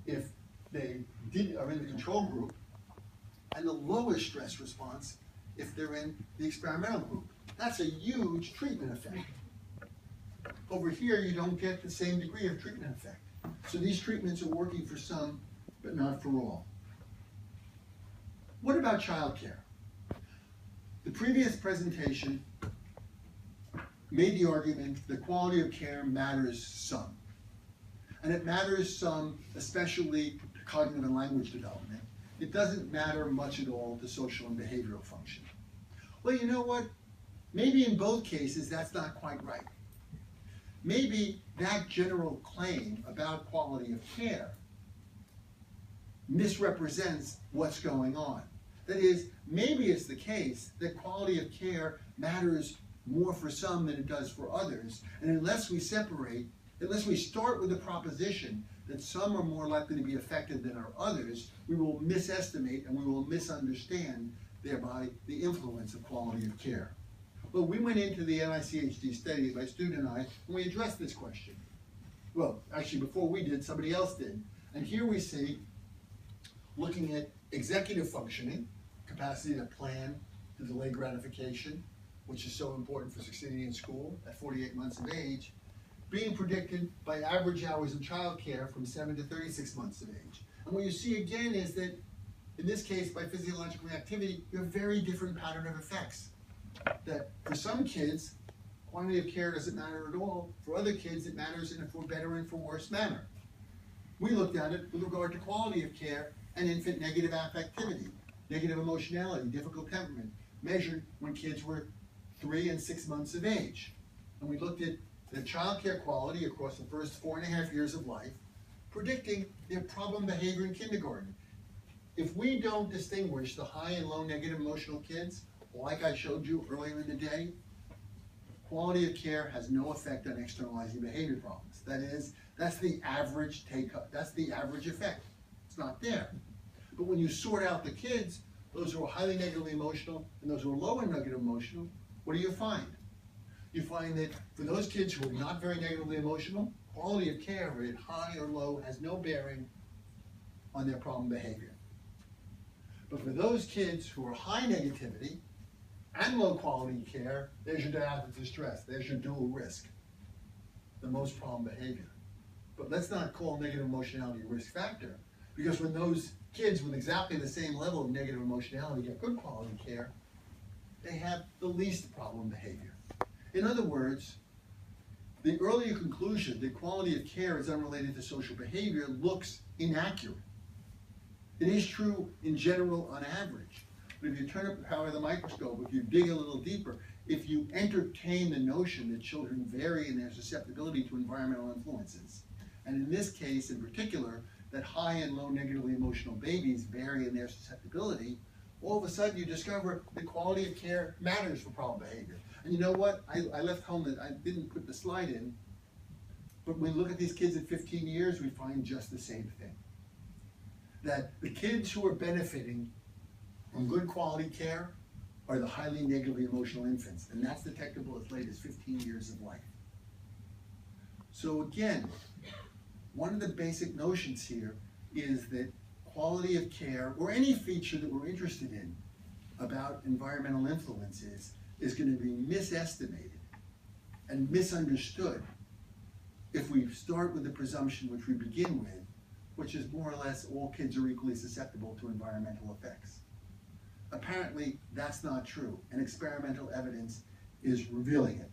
if they are in the control group, and the lowest stress response if they're in the experimental group. That's a huge treatment effect. Over here, you don't get the same degree of treatment effect. So these treatments are working for some, but not for all. What about childcare? The previous presentation made the argument that quality of care matters some. And it matters some, especially to cognitive and language development. It doesn't matter much at all to social and behavioral function. Well, you know what? Maybe in both cases, that's not quite right. Maybe that general claim about quality of care misrepresents what's going on. That is, maybe it's the case that quality of care matters more for some than it does for others, and unless we start with the proposition that some are more likely to be affected than are others, we will misestimate and we will misunderstand, thereby, the influence of quality of care. Well, we went into the NICHD study, my student and I, and we addressed this question. Well, actually, before we did, somebody else did. And here we see, looking at executive functioning, capacity to plan, to delay gratification, which is so important for succeeding in school at 48 months of age, being predicted by average hours in childcare from 7 to 36 months of age. And what you see again is that, in this case, by physiological activity, you have a very different pattern of effects. That for some kids, quantity of care doesn't matter at all. For other kids, it matters in a for better and for worse manner. We looked at it with regard to quality of care and infant negative affectivity, negative emotionality, difficult temperament, measured when kids were 3 and 6 months of age. And we looked at the child care quality across the first 4.5 years of life, predicting their problem behavior in kindergarten. If we don't distinguish the high and low negative emotional kids, like I showed you earlier in the day, quality of care has no effect on externalizing behavior problems. That is, that's the average that's the average effect. It's not there. But when you sort out the kids, those who are highly negatively emotional and those who are low and negative emotional, what do you find? You find that for those kids who are not very negatively emotional, quality of care, whether it's high or low, has no bearing on their problem behavior. But for those kids who are high negativity and low quality care, there's your diathesis of stress, there's your dual risk, the most problem behavior. But let's not call negative emotionality a risk factor, because when those kids with exactly the same level of negative emotionality get good quality care, they have the least problem behavior. In other words, the earlier conclusion that quality of care is unrelated to social behavior looks inaccurate. It is true in general on average, but if you turn up the power of the microscope, if you dig a little deeper, if you entertain the notion that children vary in their susceptibility to environmental influences, and in this case in particular, that high and low negatively emotional babies vary in their susceptibility, all of a sudden you discover that quality of care matters for problem behavior. And you know what? I left home that I didn't put the slide in, but when we look at these kids at 15 years, we find just the same thing. That the kids who are benefiting from good quality care are the highly negatively emotional infants, and that's detectable as late as 15 years of life. So again, one of the basic notions here is that quality of care, or any feature that we're interested in about environmental influences, is going to be misestimated and misunderstood if we start with the presumption which we begin with, which is more or less all kids are equally susceptible to environmental effects. Apparently, that's not true, and experimental evidence is revealing it.